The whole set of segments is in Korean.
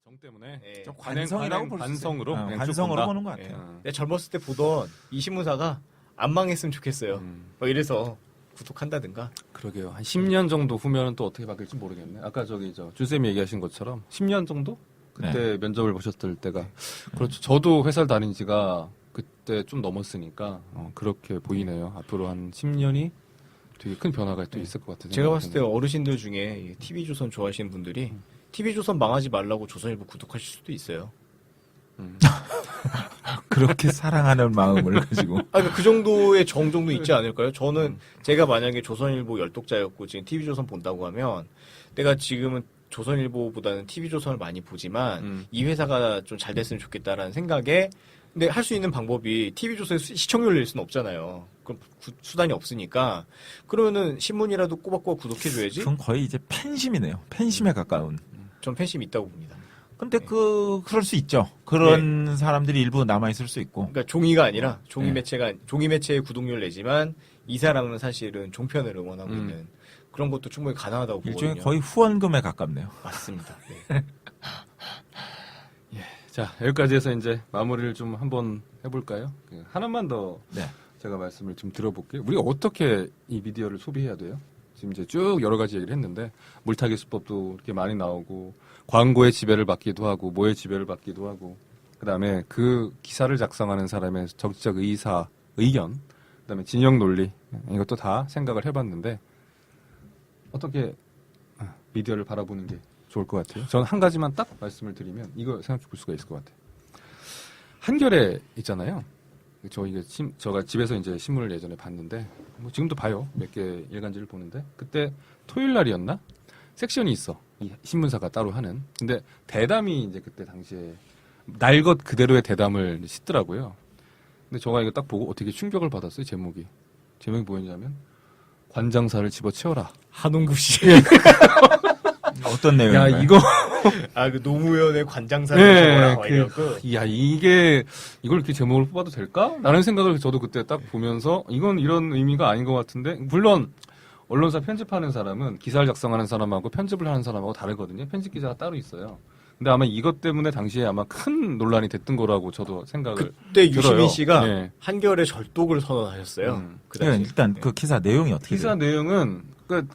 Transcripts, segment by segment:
정 때문에 예. 좀 관성이라고 볼 수 있어요. 관성으로 그냥 쭉 관성으로 본다? 보는 것 같아요. 내가 젊었을 때 보던 이 신문사가 안 망했으면 좋겠어요. 뭐 이래서 구독한다든가. 그러게요. 한 10년 정도 후면은 또 어떻게 바뀔지 모르겠네. 아까 준쌤이 얘기하신 것처럼 10년 정도? 그때 면접을 보셨을 때가. 그렇죠. 저도 회사를 다닌 지가 그때 좀 넘었으니까 그렇게 보이네요. 앞으로 한 10년이 되게 큰 변화가 또 있을 것 같아요. 제가 봤을 때 어르신들 중에 TV조선 좋아하시는 분들이 TV조선 망하지 말라고 조선일보 구독하실 수도 있어요. 그렇게 사랑하는 마음을 가지고. 그 정도의 정도 있지 않을까요? 저는 제가 만약에 조선일보 열독자였고 지금 TV조선 본다고 하면 내가 지금은 조선일보보다는 TV조선을 많이 보지만 이 회사가 좀 잘 됐으면 좋겠다라는 생각에 근데 할 수 있는 방법이 TV조선에 시청률을 낼 수는 없잖아요. 그럼 수단이 없으니까 그러면은 신문이라도 꼬박꼬박 구독해줘야지. 그건 거의 이제 팬심이네요. 팬심에 가까운. 전 팬심이 있다고 봅니다. 근데 그럴 수 있죠. 그런 사람들이 일부 남아있을 수 있고. 그러니까 종이가 아니라 종이 매체의 구독료를 내지만 이 사람은 사실은 종편을 응원하고 있는 그런 것도 충분히 가능하다고 보거든요. 일종의 거의 후원금에 가깝네요. 맞습니다. 네. 자, 여기까지 해서 이제 마무리를 좀 한번 해볼까요? 하나만 더 제가 말씀을 좀 들어볼게요. 우리가 어떻게 이 미디어를 소비해야 돼요? 지금 이제 쭉 여러 가지 얘기를 했는데 물타기 수법도 이렇게 많이 나오고 광고의 지배를 받기도 하고 뭐의 지배를 받기도 하고 그다음에 그 기사를 작성하는 사람의 정치적 의견 그다음에 진영 논리 이것도 다 생각을 해봤는데 어떻게 미디어를 바라보는 게 좋을 것 같아요. 저는 한 가지만 딱 말씀을 드리면 이거 생각해 볼 수가 있을 것 같아요. 한겨레 있잖아요. 제가 집에서 이제 신문을 예전에 봤는데 뭐 지금도 봐요. 몇 개 일간지를 보는데 그때 토요일 날이었나? 섹션이 있어. 이 신문사가 따로 하는. 근데 대담이 이제 그때 당시에 날 것 그대로의 대담을 싣더라고요. 근데 제가 이거 딱 보고 어떻게 충격을 받았어요. 제목이 뭐였냐면 관장사를 집어치워라. 한홍구 씨. 어떤 내용인가요? 야 이거 그 노무현의 관장사를 적어라. 이걸 이렇게 제목을 뽑아도 될까? 라는 생각을 저도 그때 딱 보면서 이건 이런 의미가 아닌 것 같은데 물론 언론사 편집하는 사람은 기사를 작성하는 사람하고 편집을 하는 사람하고 다르거든요. 편집 기자가 따로 있어요. 근데 아마 이것 때문에 당시에 아마 큰 논란이 됐던 거라고 저도 생각을 그때 들어요. 유시민 씨가 네. 한겨레 절독을 선언하셨어요. 그 당시. 일단 그 기사 내용이 어떻게 기사 돼요? 내용은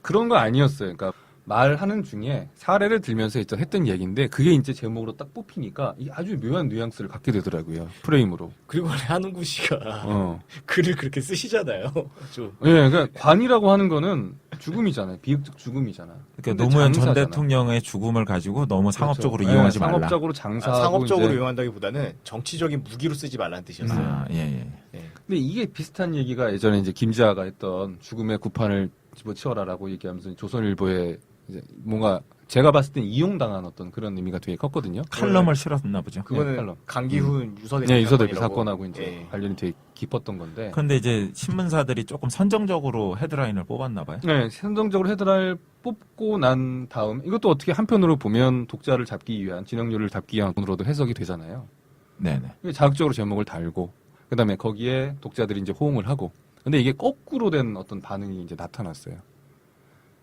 그런 거 아니었어요. 그러니까 말하는 중에 사례를 들면서 했던 얘기인데 그게 이제 제목으로 딱 뽑히니까 이 아주 묘한 뉘앙스를 갖게 되더라고요. 프레임으로. 그리고 한홍구 씨가 글을 그렇게 쓰시잖아요. 그러니까 관이라고 하는 거는 죽음이잖아요. 비극적 죽음이잖아. 그러니까 노무현 전 장사잖아. 대통령의 죽음을 가지고 너무 상업적으로 그렇죠. 이용하지 말라. 상업적으로 장사하고 상업적으로 이제. 이용한다기보다는 정치적인 무기로 쓰지 말라는 뜻이었어요. 예. 근데 이게 비슷한 얘기가 예전에 이제 김지아가 했던 죽음의 구판을 집어치워라라고 얘기하면서 조선일보에 이제 뭔가 제가 봤을 땐 이용당한 어떤 그런 의미가 되게 컸거든요. 칼럼을 실었나 보죠. 그거는 칼럼. 강기훈 유서대비 유서대비 사건하고 이제 예. 관련이 되게 깊었던 건데. 그런데 이제 신문사들이 조금 선정적으로 헤드라인을 뽑았나 봐요. 네, 선정적으로 헤드라인을 뽑고 난 다음 이것도 어떻게 한편으로 보면 독자를 잡기 위한 진영률을 잡기 위한 돈으로도 해석이 되잖아요. 네네. 자극적으로 제목을 달고 그다음에 거기에 독자들이 이제 호응을 하고. 근데 이게 거꾸로 된 어떤 반응이 이제 나타났어요.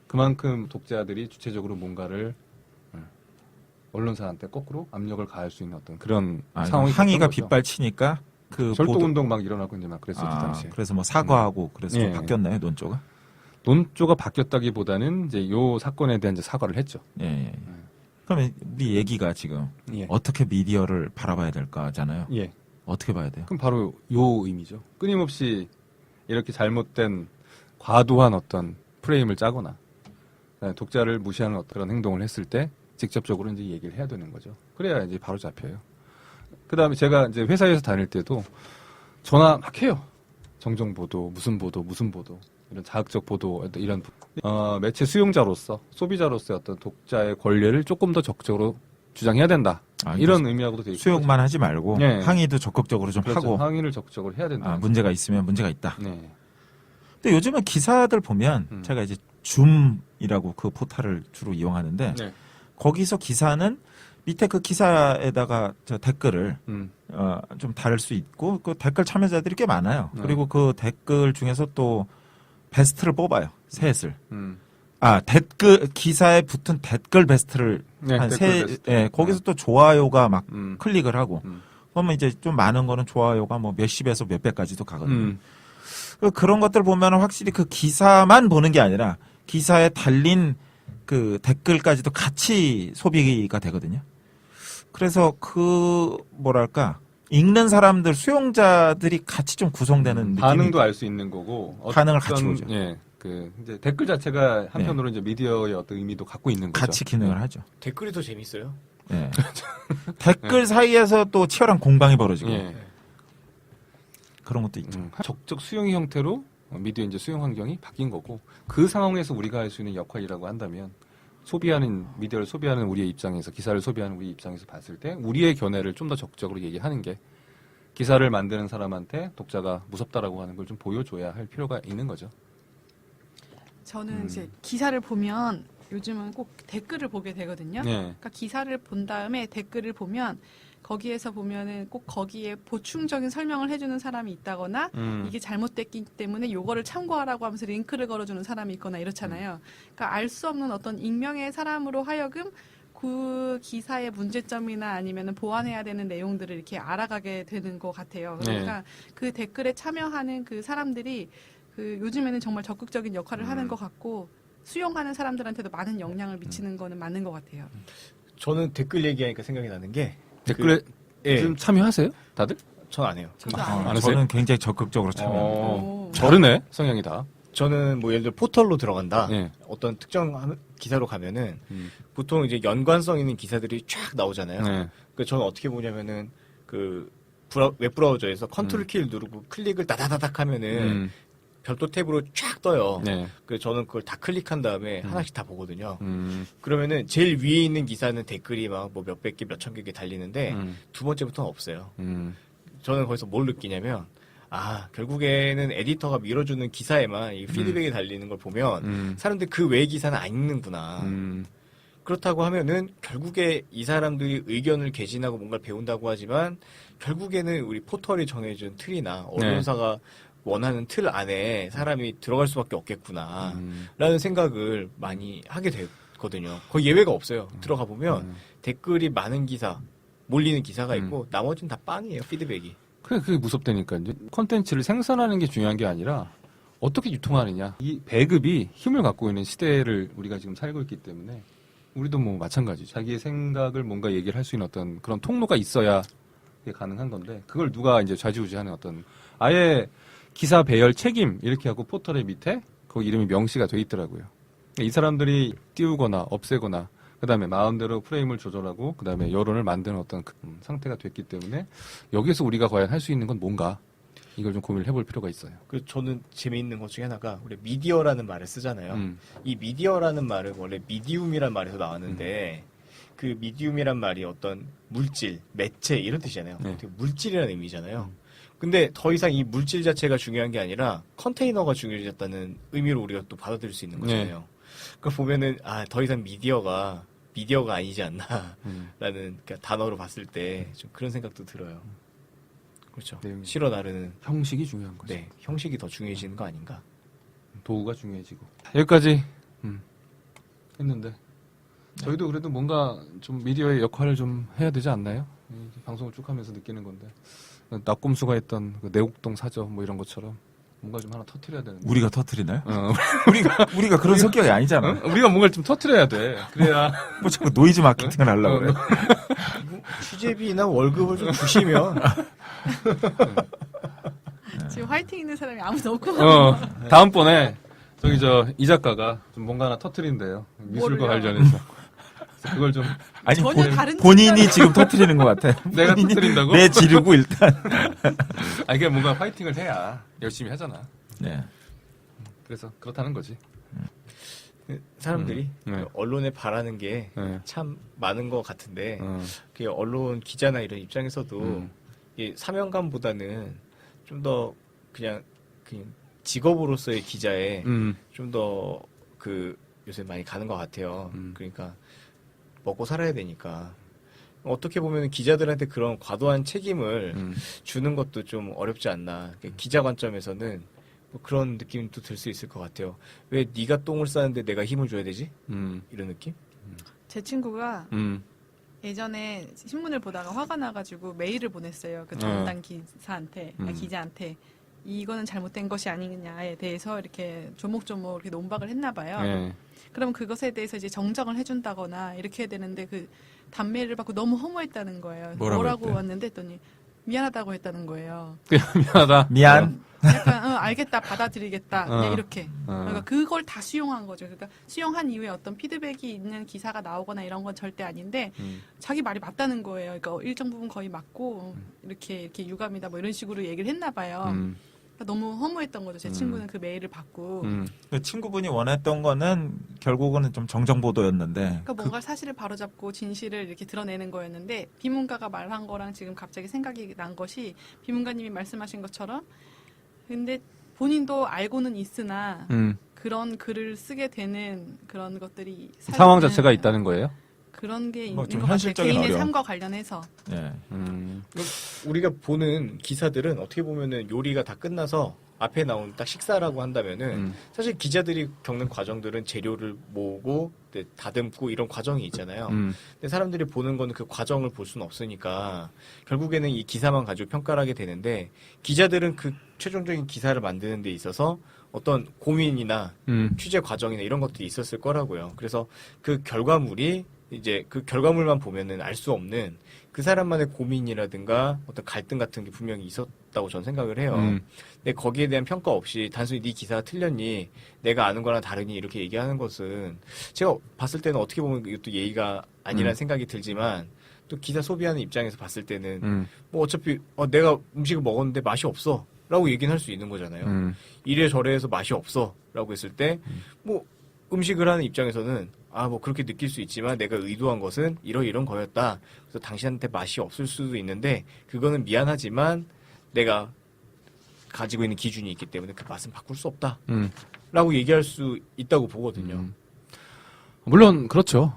그만큼 독자들이 주체적으로 뭔가를 언론사한테 거꾸로 압력을 가할 수 있는 어떤 그런 상황이 항의가 거죠. 빗발치니까 그 절도운동 막 일어나고 이제 막 그랬었지 당시에. 그래서 뭐 사과하고 그래서 좀 예. 바뀌었나요 논조가? 논조가 바뀌었다기보다는 이제 요 사건에 대한 이제 사과를 했죠. 예. 그러면 우리 얘기가 지금 어떻게 미디어를 바라봐야 될까잖아요. 예. 어떻게 봐야 돼요? 그럼 바로 요 의미죠. 끊임없이 이렇게 잘못된 과도한 어떤 프레임을 짜거나 독자를 무시하는 그런 행동을 했을 때 직접적으로 이제 얘기를 해야 되는 거죠. 그래야 이제 바로 잡혀요. 그 다음에 제가 이제 회사에서 다닐 때도 전화 막 해요. 정정보도, 무슨 보도, 이런 자극적 보도, 이런, 매체 수용자로서, 소비자로서의 어떤 독자의 권리를 조금 더 적극적으로 주장해야 된다. 이런 의미하고도 되게 수용만 하지 말고 항의도 적극적으로 좀 그렇죠. 하고 항의를 적극적으로 해야 된다. 문제가 있으면 문제가 있다. 네. 근데 요즘은 기사들 보면 제가 이제 줌이라고 그 포탈을 주로 이용하는데 거기서 기사는 밑에 그 기사에다가 저 댓글을 좀 달을 수 있고 그 댓글 참여자들이 꽤 많아요. 그리고 그 댓글 중에서 또 베스트를 뽑아요. 셋을. 댓글 기사에 붙은 댓글 베스트를 네, 한 댓글 베스트. 예, 거기서 또 좋아요가 막 음. 클릭을 하고 그러면 이제 좀 많은 거는 좋아요가 뭐 몇십에서 몇백까지도 가거든요. 그런 것들 보면 확실히 그 기사만 보는 게 아니라 기사에 달린 그 댓글까지도 같이 소비가 되거든요. 그래서 그 뭐랄까 읽는 사람들 수용자들이 같이 좀 구성되는 느낌이 반응도 알 수 있는 거고 반응을 같이 보죠. 예, 그 이제 댓글 자체가 한편으로 이제 미디어의 어떤 의미도 갖고 있는 거죠. 같이 기능을 하죠. 댓글이 더 재밌어요. 예. 댓글 사이에서 또 치열한 공방이 벌어지고 예. 그런 것도 있죠. 적적 수용 형태로 미디어 이제 수용 환경이 바뀐 거고 그 상황에서 우리가 할 수 있는 역할이라고 한다면 소비하는 미디어를 소비하는 우리의 입장에서 기사를 소비하는 우리 입장에서 봤을 때 우리의 견해를 좀 더 적극적으로 얘기하는 게 기사를 만드는 사람한테 독자가 무섭다라고 하는 걸 좀 보여줘야 할 필요가 있는 거죠. 저는 이제 기사를 보면 요즘은 꼭 댓글을 보게 되거든요. 네. 그러니까 기사를 본 다음에 댓글을 보면 거기에서 보면은 꼭 거기에 보충적인 설명을 해주는 사람이 있다거나 이게 잘못됐기 때문에 요거를 참고하라고 하면서 링크를 걸어주는 사람이 있거나 이렇잖아요. 그러니까 알 수 없는 어떤 익명의 사람으로 하여금 그 기사의 문제점이나 아니면은 보완해야 되는 내용들을 이렇게 알아가게 되는 것 같아요. 그러니까 그 댓글에 참여하는 그 사람들이 그 요즘에는 정말 적극적인 역할을 하는 것 같고 수용하는 사람들한테도 많은 영향을 미치는 거는 맞는 것 같아요. 저는 댓글 얘기하니까 생각이 나는 게 댓글에 예. 좀 참여하세요? 다들? 전 안 해요. 저도 안 해요. 안 하세요? 저는 굉장히 적극적으로 참여합니다. 오. 다르네 성향이 다. 저는 뭐 예를 들어 포털로 들어간다. 예. 어떤 특정 기사로 가면은 음. 보통 이제 연관성 있는 기사들이 쫙 나오잖아요. 네. 그 저는 어떻게 보냐면은 그 웹브라우저에서 컨트롤 키를 누르고 클릭을 다다다닥 하면은 별도 탭으로 쫙 떠요. 네. 그 저는 그걸 다 클릭한 다음에 하나씩 다 보거든요. 음. 그러면은 제일 위에 있는 기사는 댓글이 막 뭐 몇백 개, 몇천 개 달리는데 두 번째부터는 없어요. 저는 거기서 뭘 느끼냐면 결국에는 에디터가 밀어주는 기사에만 이 피드백이 달리는 걸 보면 사람들이 그 외의 기사는 안 읽는구나. 그렇다고 하면은 결국에 이 사람들이 의견을 개진하고 뭔가를 배운다고 하지만 결국에는 우리 포털이 정해준 틀이나 언론사가 원하는 틀 안에 사람이 들어갈 수밖에 없겠구나 라는 생각을 많이 하게 되거든요. 거의 예외가 없어요. 들어가 보면 댓글이 많은 기사, 몰리는 기사가 있고 나머지는 다 빵이에요. 피드백이. 그게 무섭다니까. 이제 콘텐츠를 생산하는 게 중요한 게 아니라 어떻게 유통하느냐. 이 배급이 힘을 갖고 있는 시대를 우리가 지금 살고 있기 때문에 우리도 뭐 마찬가지죠. 자기의 생각을 뭔가 얘기를 할 수 있는 어떤 그런 통로가 있어야 그게 가능한 건데 그걸 누가 이제 좌지우지하는 어떤 아예 기사 배열 책임 이렇게 하고 포털의 밑에 거기 이름이 명시가 돼 있더라고요. 이 사람들이 띄우거나 없애거나 그다음에 마음대로 프레임을 조절하고 그다음에 여론을 만드는 어떤 상태가 됐기 때문에 여기서 우리가 과연 할 수 있는 건 뭔가 이걸 좀 고민을 해볼 필요가 있어요. 그 저는 재미있는 것 중에 하나가 우리 미디어라는 말을 쓰잖아요. 이 미디어라는 말은 원래 미디움이란 말에서 나왔는데 그 미디움이란 말이 어떤 물질, 매체 이런 뜻이잖아요. 네. 되게 물질이라는 의미잖아요. 근데 더 이상 이 물질 자체가 중요한 게 아니라 컨테이너가 중요해졌다는 의미로 우리가 또 받아들일 수 있는 거잖아요. 그걸 보면은 더 이상 미디어가 아니지 않나라는 그러니까 단어로 봤을 때 좀 그런 생각도 들어요. 그렇죠. 실어 나르는 형식이 중요한 거죠. 네, 형식이 더 중요해지는 거 아닌가? 도구가 중요해지고 여기까지 했는데 저희도 그래도 뭔가 좀 미디어의 역할을 좀 해야 되지 않나요? 방송을 쭉 하면서 느끼는 건데 낙곰수가 했던 그 내곡동 사저 뭐 이런 것처럼 뭔가 좀 하나 터트려야 되는데 우리가 터트리나요? 우리가 그런 성격이 아니잖아. 우리가 뭔가를 좀 터트려야 돼. 그래야 뭐 자꾸 노이즈 마케팅을 하려고 그래. 취재비나 월급을 좀 주시면 지금 화이팅 있는 사람이 아무도 없고 다음번에 저기 이 작가가 좀 뭔가 하나 터트린대요. 미술과 뭐를요? 관련해서. 그래서 그걸 좀 아니 전혀 다른 본인이 지금 터트리는 것 같아. 내가 터트린다고? 내 지르고 일단. 이게 뭔가 파이팅을 해야 열심히 하잖아. 네. 그래서 그렇다는 거지. 사람들이 네. 그 언론에 바라는 게 참 많은 것 같은데 그 언론 기자나 이런 입장에서도 이 사명감보다는 좀 더 그냥 직업으로서의 기자에 좀 더 그 요새 많이 가는 것 같아요. 그러니까 먹고 살아야 되니까 어떻게 보면 기자들한테 그런 과도한 책임을 주는 것도 좀 어렵지 않나. 기자 관점에서는 뭐 그런 느낌도 들 수 있을 것 같아요. 왜 네가 똥을 싸는데 내가 힘을 줘야 되지? 이런 느낌? 제 친구가 예전에 신문을 보다가 화가 나가지고 메일을 보냈어요. 그 담당 기사한테, 기자한테. 이거는 잘못된 것이 아니냐에 대해서 이렇게 조목조목 이렇게 논박을 했나 봐요. 네. 그럼 그것에 대해서 이제 정정을 해준다거나 이렇게 해야 되는데 그 단메일을 받고 너무 허무했다는 거예요. 뭐라고 했대? 왔는데 했더니 미안하다고 했다는 거예요. 미안하다. 미안. 약간 알겠다, 받아들이겠다, 그냥 이렇게. 어. 그러니까 그걸 다 수용한 거죠. 그러니까 수용한 이후에 어떤 피드백이 있는 기사가 나오거나 이런 건 절대 아닌데 자기 말이 맞다는 거예요. 그러니까 일정 부분 거의 맞고 이렇게 유감이다 뭐 이런 식으로 얘기를 했나 봐요. 그러니까 너무 허무했던 거죠. 제 친구는 그 메일을 받고. 그 친구분이 원했던 거는 결국은 좀 정정 보도였는데. 그러니까 뭔가 사실을 바로잡고 진실을 이렇게 드러내는 거였는데 비문가가 말한 거랑 지금 갑자기 생각이 난 것이 비문가님이 말씀하신 것처럼 근데 본인도 알고는 있으나 그런 글을 쓰게 되는 그런 것들이 상황 자체가 있다는 거예요? 그런 게 뭐 있는 좀 것 같아요. 현실적인 개인의 어려움. 삶과 관련해서. 예. 우리가 보는 기사들은 어떻게 보면은 요리가 다 끝나서 앞에 나온 딱 식사라고 한다면은 사실 기자들이 겪는 과정들은 재료를 모으고 다듬고 이런 과정이 있잖아요. 근데 사람들이 보는 거는 그 과정을 볼 수는 없으니까 결국에는 이 기사만 가지고 평가를 하게 되는데 기자들은 그 최종적인 기사를 만드는 데 있어서 어떤 고민이나 취재 과정이나 이런 것들이 있었을 거라고요. 그래서 그 결과물이 이제 그 결과물만 보면은 알 수 없는 그 사람만의 고민이라든가 어떤 갈등 같은 게 분명히 있었다고 저는 생각을 해요. 근데 거기에 대한 평가 없이 단순히 네 기사가 틀렸니, 내가 아는 거랑 다르니 이렇게 얘기하는 것은 제가 봤을 때는 어떻게 보면 이것도 예의가 아니라는 생각이 들지만 또 기사 소비하는 입장에서 봤을 때는 뭐 어차피 내가 음식을 먹었는데 맛이 없어 라고 얘기는 할 수 있는 거잖아요. 이래 저래 해서 맛이 없어 라고 했을 때 뭐 음식을 하는 입장에서는 뭐 그렇게 느낄 수 있지만 내가 의도한 것은 이런 거였다. 그래서 당신한테 맛이 없을 수도 있는데 그거는 미안하지만 내가 가지고 있는 기준이 있기 때문에 그 맛은 바꿀 수 없다. 라고 얘기할 수 있다고 보거든요. 물론 그렇죠.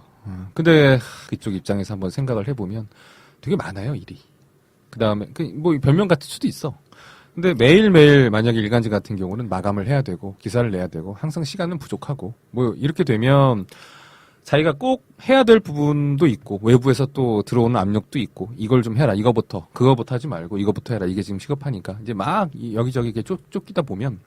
근데 이쪽 입장에서 한번 생각을 해보면 되게 많아요, 일이. 그다음에 뭐 변명 같을 수도 있어. 근데 매일매일 만약에 일간지 같은 경우는 마감을 해야 되고 기사를 내야 되고 항상 시간은 부족하고 뭐 이렇게 되면 자기가 꼭 해야 될 부분도 있고 외부에서 또 들어오는 압력도 있고 이걸 좀 해라, 이거부터 그거부터 하지 말고 이거부터 해라, 이게 지금 시급하니까 이제 막 여기저기 이렇게 쫓기다 보면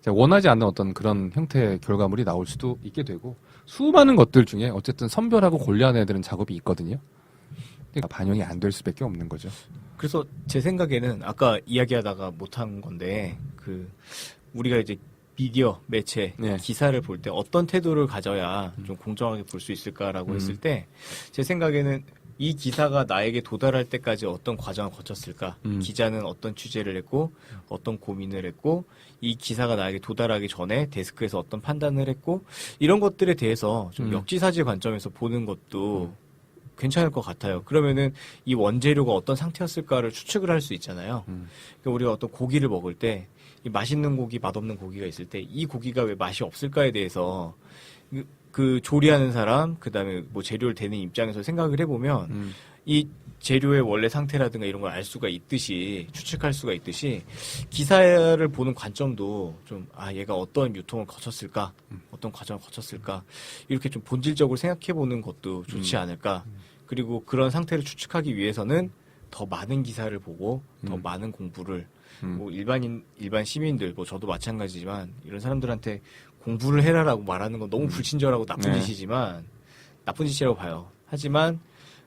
원하지 않는 어떤 그런 형태의 결과물이 나올 수도 있게 되고 수많은 것들 중에 어쨌든 선별하고 골라내야 되는 작업이 있거든요. 그러니까 반영이 안 될 수밖에 없는 거죠. 그래서 제 생각에는 아까 이야기하다가 못한 건데 우리가 이제 미디어 매체 네. 기사를 볼 때 어떤 태도를 가져야 좀 공정하게 볼 수 있을까라고 했을 때 제 생각에는 이 기사가 나에게 도달할 때까지 어떤 과정을 거쳤을까? 기자는 어떤 취재를 했고 어떤 고민을 했고 이 기사가 나에게 도달하기 전에 데스크에서 어떤 판단을 했고 이런 것들에 대해서 좀 역지사지 관점에서 보는 것도 괜찮을 것 같아요. 그러면은 이 원재료가 어떤 상태였을까를 추측을 할 수 있잖아요. 그러니까 우리가 어떤 고기를 먹을 때 이 맛있는 고기, 맛없는 고기가 있을 때 이 고기가 왜 맛이 없을까에 대해서 그 조리하는 사람, 그다음에 뭐 재료를 대는 입장에서 생각을 해보면 이 재료의 원래 상태라든가 이런 걸 알 수가 있듯이 추측할 수가 있듯이 기사를 보는 관점도 좀 얘가 어떤 유통을 거쳤을까, 어떤 과정을 거쳤을까 이렇게 좀 본질적으로 생각해보는 것도 좋지 않을까. 그리고 그런 상태를 추측하기 위해서는 더 많은 기사를 보고 더 많은 공부를 뭐 일반 시민들, 뭐 저도 마찬가지지만 이런 사람들한테 공부를 해라라고 말하는 건 너무 불친절하고 나쁜 네. 짓이지만 나쁜 짓이라고 봐요. 하지만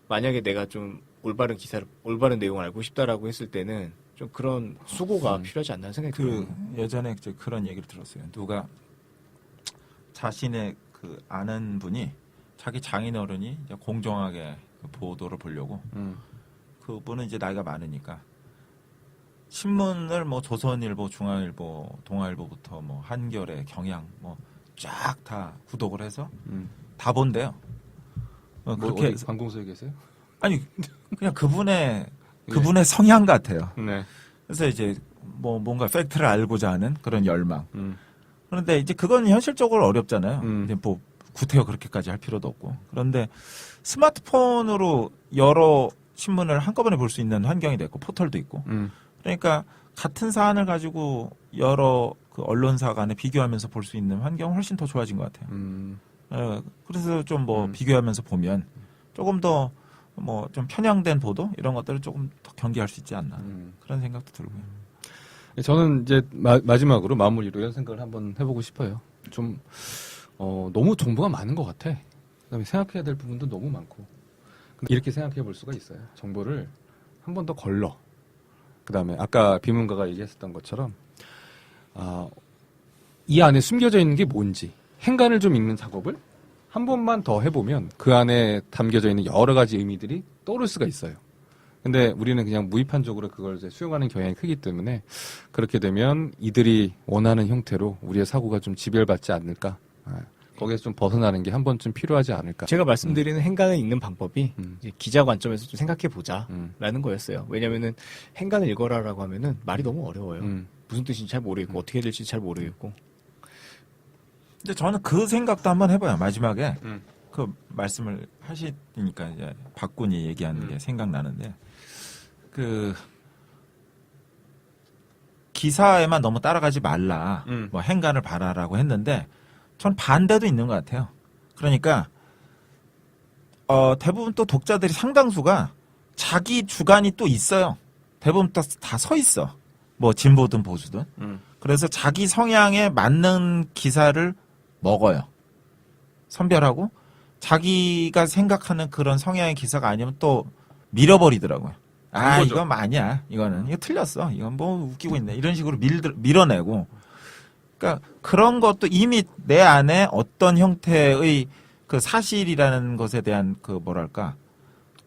만약에 내가 좀 올바른 내용을 알고 싶다라고 했을 때는 좀 그런 수고가 필요하지 않나 생각이 들어요. 예전에 그런 얘기를 들었어요. 누가 자신의 아는 분이 자기 장인어른이 이제 공정하게 보도를 보려고 그분은 이제 나이가 많으니까 신문을 뭐 조선일보, 중앙일보, 동아일보부터 뭐 한겨레, 경향 뭐 쫙 다 구독을 해서 다 본대요. 그렇게 관공서에 계세요? 아니 그냥 그분의 성향 같아요. 네. 그래서 이제 뭐 뭔가 팩트를 알고자 하는 그런 열망. 그런데 이제 그건 현실적으로 어렵잖아요. 근데 뭐 구태여 그렇게까지 할 필요도 없고. 그런데 스마트폰으로 여러 신문을 한꺼번에 볼 수 있는 환경이 됐고 포털도 있고. 그러니까 같은 사안을 가지고 여러 그 언론사 간에 비교하면서 볼 수 있는 환경 훨씬 더 좋아진 것 같아요. 그래서 좀 뭐 비교하면서 보면 조금 더 뭐 좀 편향된 보도 이런 것들을 조금 더 경계할 수 있지 않나 그런 생각도 들고요. 저는 이제 마지막으로 마무리로 이런 생각을 한번 해보고 싶어요. 좀 너무 정보가 많은 것 같아. 그다음에 생각해야 될 부분도 너무 많고. 근데 이렇게 생각해 볼 수가 있어요. 정보를 한 번 더 걸러. 그다음에 아까 비문가가 얘기했었던 것처럼 이 안에 숨겨져 있는 게 뭔지 행간을 좀 읽는 작업을 한 번만 더 해보면 그 안에 담겨져 있는 여러 가지 의미들이 떠오를 수가 있어요. 근데 우리는 그냥 무의판적으로 그걸 이제 수용하는 경향이 크기 때문에 그렇게 되면 이들이 원하는 형태로 우리의 사고가 좀 지별받지 않을까. 거기에서 좀 벗어나는 게 한 번쯤 필요하지 않을까. 제가 말씀드리는 행간을 읽는 방법이 이제 기자 관점에서 좀 생각해 보자라는 거였어요. 왜냐면은 행간을 읽어라라고 하면은 말이 너무 어려워요. 무슨 뜻인지 잘 모르겠고 어떻게 해야 될지 잘 모르겠고. 근데 저는 그 생각도 한번 해봐요. 마지막에 그 말씀을 하시니까 이제 박군이 얘기하는 게 생각나는데 그 기사에만 너무 따라가지 말라. 뭐 행간을 봐라라고 했는데 전 반대도 있는 것 같아요. 그러니까 대부분 또 독자들이 상당수가 자기 주관이 또 있어요. 대부분 다 서 있어. 뭐 진보든 보수든. 그래서 자기 성향에 맞는 기사를 먹어요. 선별하고 자기가 생각하는 그런 성향의 기사가 아니면 또 밀어버리더라고요. 거죠. 이건 아니야. 이거 틀렸어. 이건 뭐 웃기고 있네. 이런 식으로 밀어내고. 그러니까 그런 것도 이미 내 안에 어떤 형태의 그 사실이라는 것에 대한 그 뭐랄까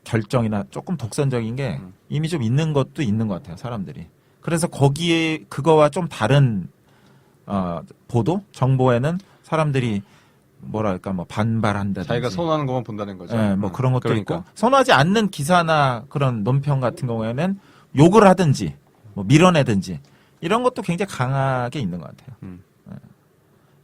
결정이나 조금 독선적인 게 이미 좀 있는 것도 있는 것 같아요. 사람들이. 그래서 거기에 그거와 좀 다른 보도 정보에는 사람들이 뭐랄까 뭐 반발한다든지 자기가 선호하는 것만 본다는 거죠. 네, 뭐 그런 것도 그러니까. 있고 선호하지 않는 기사나 그런 논평 같은 경우에는 욕을 하든지 뭐 밀어내든지 이런 것도 굉장히 강하게 있는 것 같아요. 네.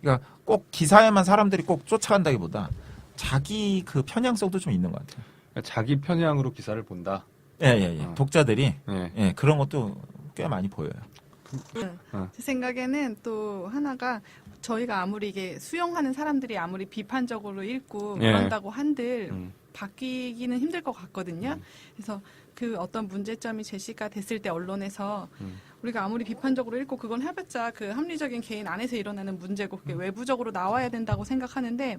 그러니까 꼭 기사에만 사람들이 꼭 쫓아간다기보다 자기 그 편향성도 좀 있는 것 같아요. 자기 편향으로 기사를 본다. 예. 독자들이 예. 예, 그런 것도 꽤 많이 보여요. 제 생각에는 또 하나가 저희가 아무리 이게 수용하는 사람들이 아무리 비판적으로 읽고 예. 그런다고 한들 바뀌기는 힘들 것 같거든요. 그래서 그 어떤 문제점이 제시가 됐을 때 언론에서 우리가 아무리 비판적으로 읽고 그건 해봤자 그 합리적인 개인 안에서 일어나는 문제고 그게 외부적으로 나와야 된다고 생각하는데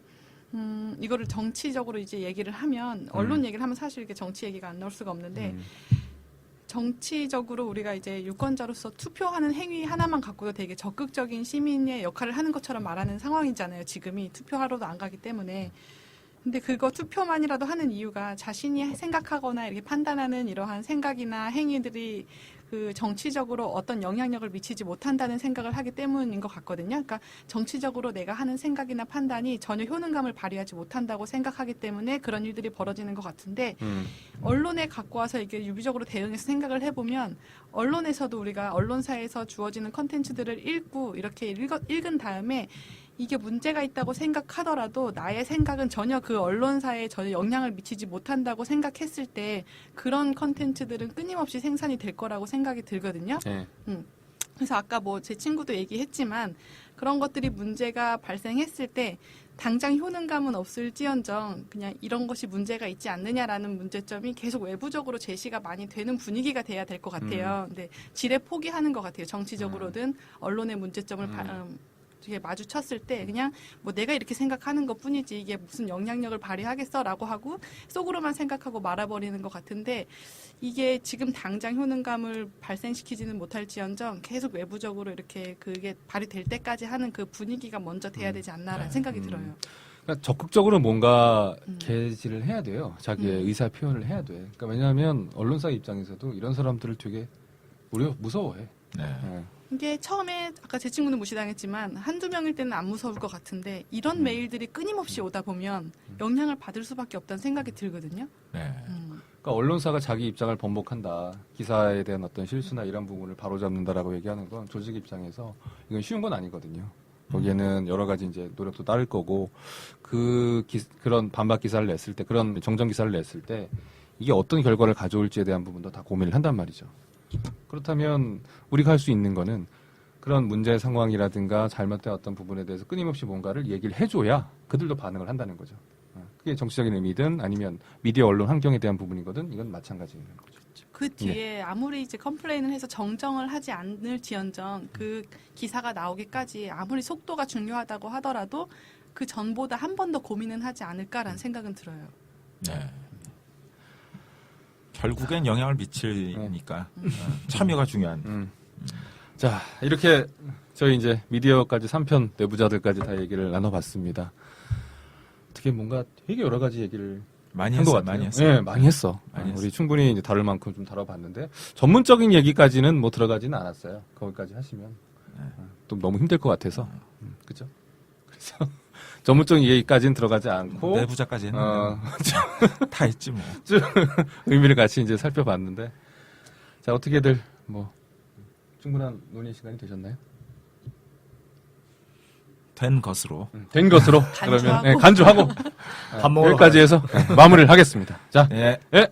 이거를 정치적으로 이제 얘기를 하면 언론 얘기를 하면 사실 이게 정치 얘기가 안 나올 수가 없는데 정치적으로 우리가 이제 유권자로서 투표하는 행위 하나만 갖고도 되게 적극적인 시민의 역할을 하는 것처럼 말하는 상황이잖아요. 지금이 투표하러도 안 가기 때문에. 근데 그거 투표만이라도 하는 이유가 자신이 생각하거나 이렇게 판단하는 이러한 생각이나 행위들이 그 정치적으로 어떤 영향력을 미치지 못한다는 생각을 하기 때문인 것 같거든요. 그러니까 정치적으로 내가 하는 생각이나 판단이 전혀 효능감을 발휘하지 못한다고 생각하기 때문에 그런 일들이 벌어지는 것 같은데 언론에 갖고 와서 이게 유비적으로 대응해서 생각을 해보면 언론에서도 우리가 언론사에서 주어지는 컨텐츠들을 읽고 이렇게 읽은 다음에 이게 문제가 있다고 생각하더라도 나의 생각은 전혀 그 언론사에 전혀 영향을 미치지 못한다고 생각했을 때 그런 컨텐츠들은 끊임없이 생산이 될 거라고 생각이 들거든요. 네. 그래서 아까 뭐 제 친구도 얘기했지만 그런 것들이 문제가 발생했을 때 당장 효능감은 없을지언정 그냥 이런 것이 문제가 있지 않느냐라는 문제점이 계속 외부적으로 제시가 많이 되는 분위기가 돼야 될 것 같아요. 근데 지레 포기하는 것 같아요. 정치적으로든 언론의 문제점을 이게 마주쳤을 때 그냥 뭐 내가 이렇게 생각하는 것 뿐이지 이게 무슨 영향력을 발휘하겠어라고 하고 속으로만 생각하고 말아버리는 것 같은데 이게 지금 당장 효능감을 발생시키지는 못할지언정 계속 외부적으로 이렇게 그게 발휘될 때까지 하는 그 분위기가 먼저 돼야 되지 않나라는 생각이 들어요. 그러니까 적극적으로 뭔가 게시를 해야 돼요. 자기의 의사 표현을 해야 돼. 그러니까 왜냐하면 언론사 입장에서도 이런 사람들을 되게 무서워해. 네. 이게 처음에 아까 제 친구는 무시당했지만 한두 명일 때는 안 무서울 것 같은데 이런 메일들이 끊임없이 오다 보면 영향을 받을 수밖에 없다는 생각이 들거든요. 네. 그러니까 언론사가 자기 입장을 번복한다. 기사에 대한 어떤 실수나 이런 부분을 바로잡는다라고 얘기하는 건 조직 입장에서 이건 쉬운 건 아니거든요. 거기에는 여러 가지 이제 노력도 따를 거고 그런 반박 기사를 냈을 때 그런 정정 기사를 냈을 때 이게 어떤 결과를 가져올지에 대한 부분도 다 고민을 한단 말이죠. 그렇다면 우리가 할 수 있는 거는 그런 문제 상황이라든가 잘못된 어떤 부분에 대해서 끊임없이 뭔가를 얘기를 해줘야 그들도 반응을 한다는 거죠. 그게 정치적인 의미든 아니면 미디어 언론 환경에 대한 부분이거든 이건 마찬가지인 거죠. 그 뒤에 아무리 이제 컴플레인을 해서 정정을 하지 않을지언정 그 기사가 나오기까지 아무리 속도가 중요하다고 하더라도 그 전보다 한 번 더 고민은 하지 않을까라는 생각은 들어요. 네. 결국엔 영향을 미치니까 참여가 중요한. 자, 이렇게 저희 이제 미디어까지 3편 내부자들까지 다 얘기를 나눠봤습니다. 어떻게 뭔가 되게 여러 가지 얘기를 많이 한 것 했어요. 같아요. 많이 했어요. 네, 많이 했어. 많이 우리 충분히 이제 다룰 만큼 좀 다뤄봤는데 전문적인 얘기까지는 뭐 들어가지는 않았어요. 거기까지 하시면 또 너무 힘들 것 같아서 그죠? 그래서 전문적인 얘기까지는 들어가지 않고 내부자까지 했는데 다 했지 뭐. 쭉 의미를 같이 이제 살펴봤는데 자 어떻게들 뭐 충분한 논의 시간이 되셨나요? 된 것으로. 된 것으로 간주하고. 그러면 간주하고 밥 먹으러 여기까지 해서 마무리를 하겠습니다. 자, 예. 예.